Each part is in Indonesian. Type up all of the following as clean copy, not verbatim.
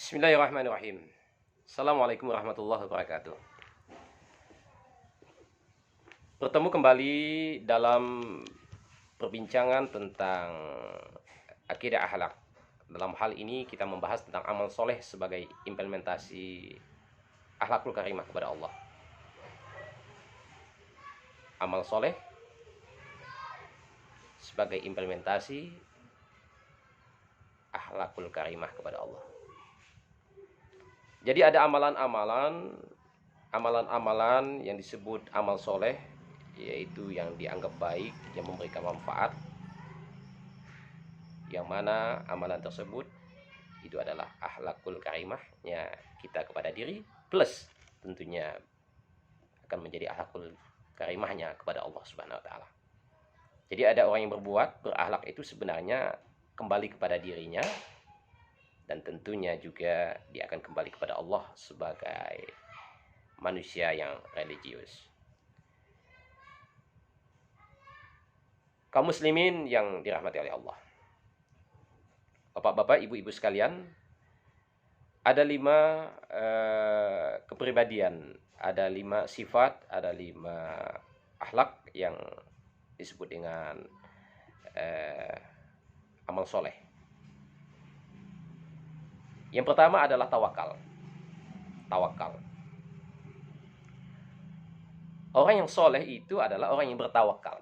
Bismillahirrahmanirrahim. Assalamualaikum warahmatullahi wabarakatuh. Bertemu kembali dalam perbincangan tentang akidah akhlak. Dalam hal ini kita membahas tentang amal soleh sebagai implementasi akhlakul karimah kepada Allah. Amal soleh sebagai implementasi akhlakul karimah kepada Allah. Jadi ada amalan-amalan yang disebut amal soleh, yaitu yang dianggap baik, yang memberikan manfaat, yang mana amalan tersebut itu adalah akhlakul karimahnya kita kepada diri, plus tentunya akan menjadi akhlakul karimahnya kepada Allah Subhanahu wa taala. Jadi ada orang yang berakhlak itu sebenarnya kembali kepada dirinya, dan tentunya juga dia akan kembali kepada Allah sebagai manusia yang religius. Kaum muslimin yang dirahmati oleh Allah, bapak-bapak, ibu-ibu sekalian, ada 5 kepribadian, ada 5 sifat, ada 5 akhlak yang disebut dengan amal soleh. Yang pertama adalah tawakal. Orang yang soleh itu adalah orang yang bertawakal.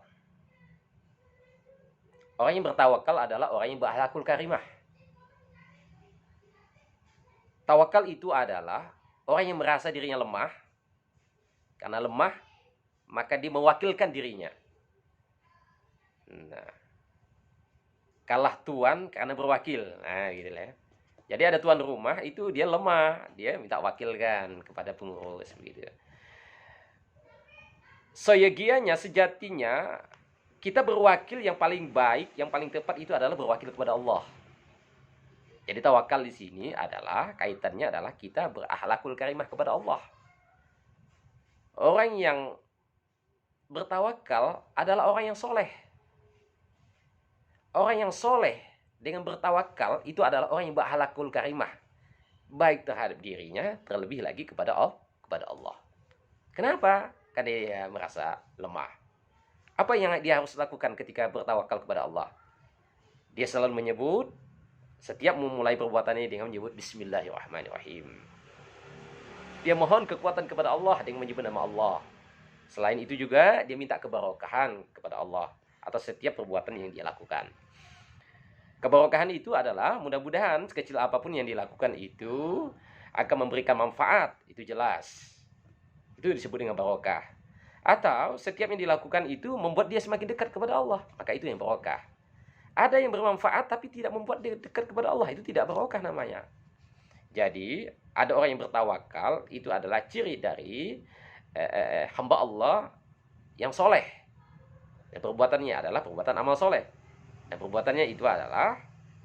Orang yang bertawakal adalah orang yang berakhlakul karimah. Tawakal itu adalah orang yang merasa dirinya lemah. Karena lemah, maka dia mewakilkan dirinya. Nah, kalah tuan karena berwakil. Nah, gitu lah ya. Jadi ada tuan rumah itu dia lemah, dia minta wakilkan kepada pengurus begitu. Seyogianya, sejatinya kita berwakil yang paling baik, yang paling tepat itu adalah berwakil kepada Allah. Jadi tawakal di sini adalah kaitannya adalah kita berakhlakul karimah kepada Allah. Orang yang bertawakal adalah orang yang soleh. Orang yang soleh dengan bertawakal itu adalah orang yang berakhlakul karimah, baik terhadap dirinya, terlebih lagi kepada Allah. Kenapa? Karena dia merasa lemah. Apa yang dia harus lakukan ketika bertawakal kepada Allah? Dia selalu menyebut, setiap memulai perbuatannya dengan menyebut Bismillahirrahmanirrahim. Dia mohon kekuatan kepada Allah dengan menyebut nama Allah. Selain itu juga dia minta keberkahan kepada Allah atas setiap perbuatan yang dia lakukan. Keberkahan itu adalah mudah-mudahan sekecil apapun yang dilakukan itu akan memberikan manfaat, itu jelas. Itu disebut dengan barokah. Atau setiap yang dilakukan itu membuat dia semakin dekat kepada Allah, maka itu yang barokah. Ada yang bermanfaat tapi tidak membuat dia dekat kepada Allah, itu tidak barokah namanya. Jadi ada orang yang bertawakal, itu adalah ciri dari hamba Allah yang soleh. Dan perbuatannya adalah perbuatan amal soleh. Dan perbuatannya itu adalah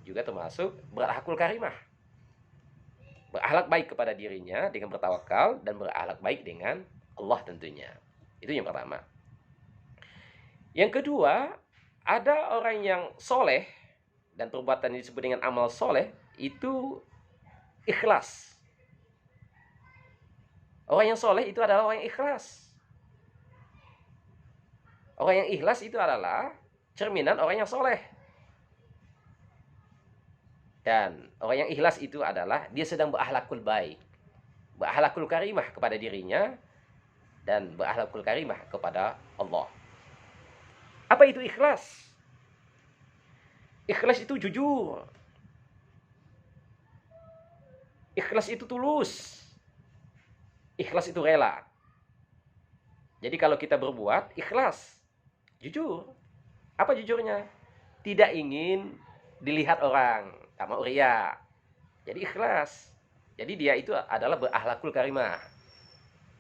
juga termasuk berakhlakul karimah. Berakhlak baik kepada dirinya dengan bertawakal dan berakhlak baik dengan Allah tentunya. Itu yang pertama. Yang kedua, ada orang yang soleh dan perbuatan yang disebut dengan amal soleh itu ikhlas. Orang yang soleh itu adalah orang yang ikhlas. Orang yang ikhlas itu adalah cerminan orang yang soleh. Dan orang yang ikhlas itu adalah dia sedang berakhlakul baik, berakhlakul karimah kepada dirinya dan berakhlakul karimah kepada Allah. Apa itu ikhlas? Ikhlas itu jujur. Ikhlas itu tulus. Ikhlas itu rela. Jadi kalau kita berbuat ikhlas, jujur. Apa jujurnya? Tidak ingin dilihat orang, tak mau riya. Jadi ikhlas. Jadi dia itu adalah berakhlakul karimah.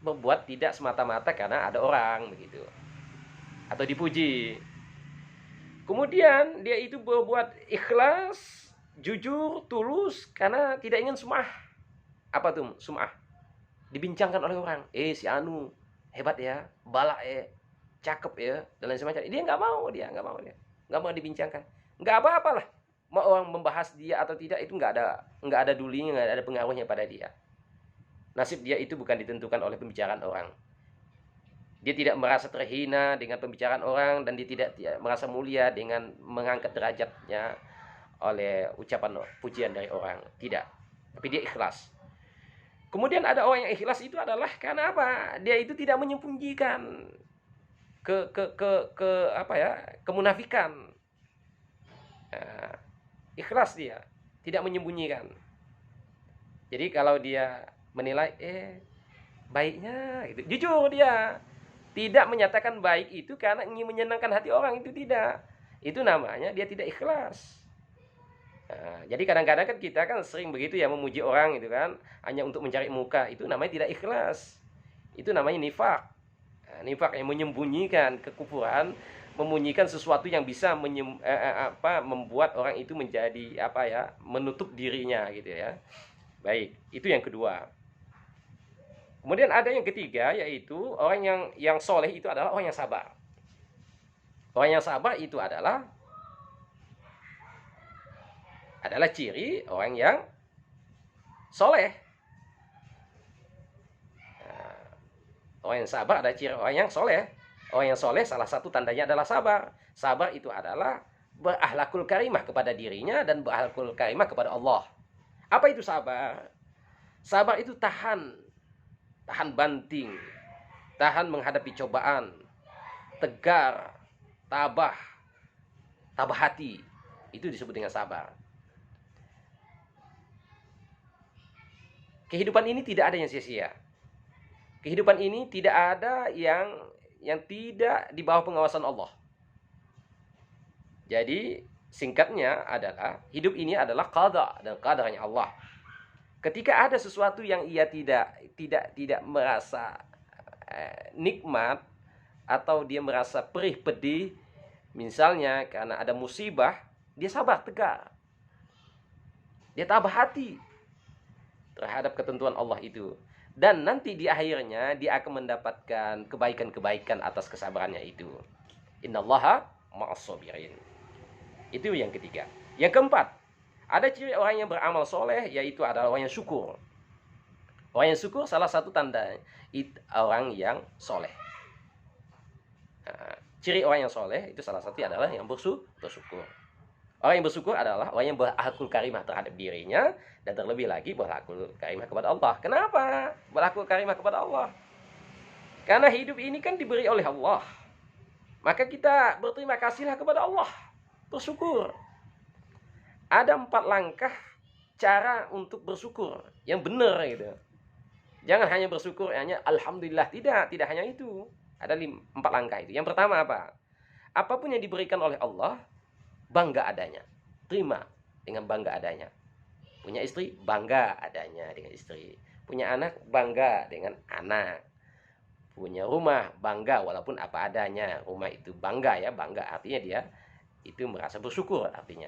Berbuat tidak semata-mata karena ada orang begitu, atau dipuji. Kemudian dia itu berbuat ikhlas, jujur, tulus karena tidak ingin sum'ah. Apa tuh sum'ah? Dibincangkan oleh orang. Si Anu hebat ya, balak ya, cakep ya, dan lain semacam. Dia nggak mau, nggak mau dibincangkan. Nggak apa-apalah. mau orang membahas dia atau tidak itu nggak ada dulinya, nggak ada pengaruhnya pada dia. Nasib dia itu bukan ditentukan oleh pembicaraan orang. Dia tidak merasa terhina dengan pembicaraan orang, dan dia tidak merasa mulia dengan mengangkat derajatnya oleh ucapan pujian dari orang. Tidak. Tapi dia ikhlas. Kemudian ada orang yang ikhlas itu adalah karena apa? Dia itu tidak menyembunyikan kemunafikan. Nah, ikhlas dia, tidak menyembunyikan. Jadi kalau dia menilai baiknya gitu, jujur dia. Tidak menyatakan baik itu karena ingin menyenangkan hati orang, itu tidak. Itu namanya dia tidak ikhlas. Nah, jadi kadang-kadang kan kita kan sering begitu ya, memuji orang itu kan hanya untuk mencari muka, itu namanya tidak ikhlas. Itu namanya nifak. Nah, nifak yang menyembunyikan kekufuran, menyembunyikan sesuatu yang bisa membuat orang itu menjadi menutup dirinya gitu ya. Baik, itu yang kedua. Kemudian ada yang ketiga, yaitu orang yang soleh itu adalah orang yang sabar. Orang yang sabar itu adalah ciri orang yang soleh. Nah, orang yang sabar adalah ciri orang yang soleh. Orang yang soleh salah satu tandanya adalah sabar. Sabar itu adalah berakhlakul karimah kepada dirinya dan berakhlakul karimah kepada Allah. Apa itu sabar? Sabar itu tahan banting, tahan menghadapi cobaan, tegar, tabah hati. Itu disebut dengan sabar. Kehidupan ini tidak ada yang sia-sia. Kehidupan ini tidak ada yang tidak di bawah pengawasan Allah. Jadi singkatnya adalah hidup ini adalah qada dan qadarnya Allah. Ketika ada sesuatu yang ia tidak merasa nikmat, atau dia merasa perih pedih, misalnya karena ada musibah, dia sabar tegar. Dia tabah hati terhadap ketentuan Allah itu. Dan nanti di akhirnya dia akan mendapatkan kebaikan-kebaikan atas kesabarannya itu. Innallaha ma'as-sabirin. Itu yang ketiga. Yang keempat, ada ciri orang yang beramal soleh, yaitu adalah orang yang syukur. Orang yang syukur salah satu tanda orang yang soleh. Nah, ciri orang yang soleh itu salah satu adalah yang bersyukur. Orang yang bersyukur adalah orang yang berakhlakul karimah terhadap dirinya, dan terlebih lagi berakhlakul karimah kepada Allah. Kenapa berakhlakul karimah kepada Allah? Karena hidup ini kan diberi oleh Allah. Maka kita berterima kasihlah kepada Allah, bersyukur. Ada 4 langkah cara untuk bersyukur yang benar gitu. Jangan hanya bersyukur hanya alhamdulillah, tidak hanya itu. Ada 4 langkah itu. Yang pertama apa? Apapun yang diberikan oleh Allah, bangga adanya. Terima dengan bangga adanya. Punya istri, bangga adanya dengan istri. Punya anak, bangga dengan anak. Punya rumah, bangga walaupun apa adanya. Rumah itu bangga ya, bangga artinya dia itu merasa bersyukur artinya.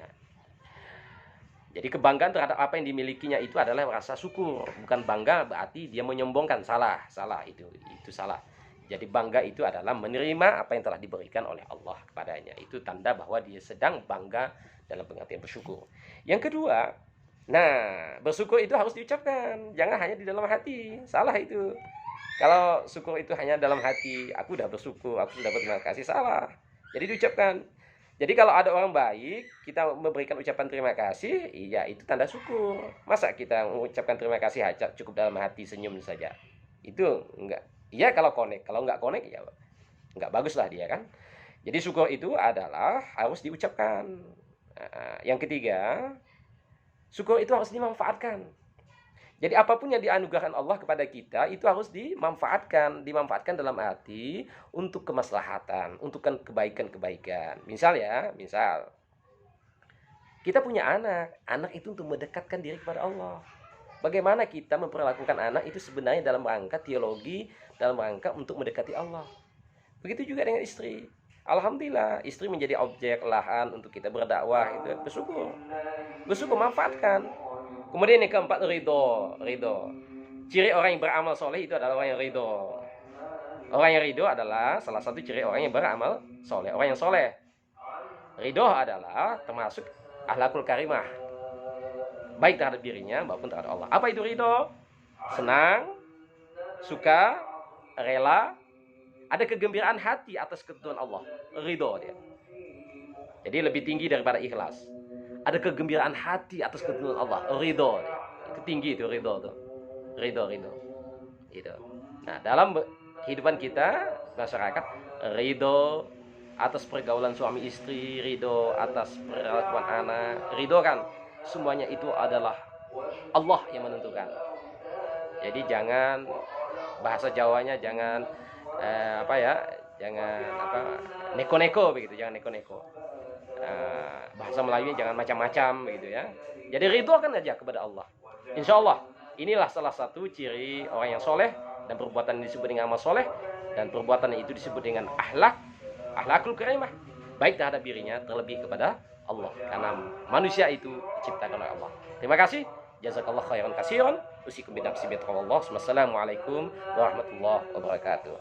Jadi kebanggaan terhadap apa yang dimilikinya itu adalah rasa syukur, bukan bangga berarti dia menyombongkan. Salah itu salah. Jadi bangga itu adalah menerima apa yang telah diberikan oleh Allah kepadanya. Itu tanda bahwa dia sedang bangga dalam pengertian bersyukur. Yang kedua, bersyukur itu harus diucapkan, jangan hanya di dalam hati. Salah itu. Kalau syukur itu hanya dalam hati, aku sudah bersyukur, aku sudah berterima kasih, salah. Jadi diucapkan. Jadi kalau ada orang baik, kita memberikan ucapan terima kasih, iya itu tanda syukur. Masa kita mengucapkan terima kasih hanya cukup dalam hati, senyum saja? Itu enggak. Iya kalau connect, kalau enggak connect ya enggak bagus lah dia kan. Jadi syukur itu adalah harus diucapkan. Yang ketiga, syukur itu harus dimanfaatkan. Jadi apapun yang dianugerahkan Allah kepada kita itu harus dimanfaatkan dalam arti untuk kemaslahatan, untuk kebaikan-kebaikan. Misal kita punya anak itu untuk mendekatkan diri kepada Allah. Bagaimana kita memperlakukan anak itu sebenarnya dalam rangka teologi, dalam rangka untuk mendekati Allah. Begitu juga dengan istri. Alhamdulillah, istri menjadi objek lahan untuk kita berdakwah, itu bersyukur, manfaatkan. Kemudian yang keempat, ridho. Ciri orang yang beramal soleh itu adalah orang yang ridho. Orang yang ridho adalah salah satu ciri orang yang beramal soleh. Orang yang soleh, ridho adalah termasuk akhlakul karimah, baik terhadap dirinya maupun terhadap Allah. Apa itu ridho? Senang, suka, rela, ada kegembiraan hati atas ketentuan Allah. Ridho dia. Jadi lebih tinggi daripada ikhlas. Ada kegembiraan hati atas ketentuan Allah. Ridho dia. Itu tinggi itu ridho tuh. Ridho. Gitu. Nah, dalam kehidupan kita masyarakat, ridho atas pergaulan suami istri, ridho atas perlakuan anak, ridho kan semuanya itu adalah Allah yang menentukan. Jadi jangan, bahasa Jawanya jangan jangan neko-neko begitu, jangan neko-neko. Bahasa Melayunya jangan macam-macam begitu ya. Jadi ridhokan aja kepada Allah. Insya Allah inilah salah satu ciri orang yang soleh, dan perbuatan yang disebut dengan amal soleh, dan perbuatan itu disebut dengan akhlakul karimah, baik terhadap dirinya terlebih kepada Allah, karena manusia itu diciptakan oleh Allah. Terima kasih. Jazakallah khairan katsiran. Usikum binafsi bi taqwallah. Wassalamualaikum warahmatullahi wabarakatuh.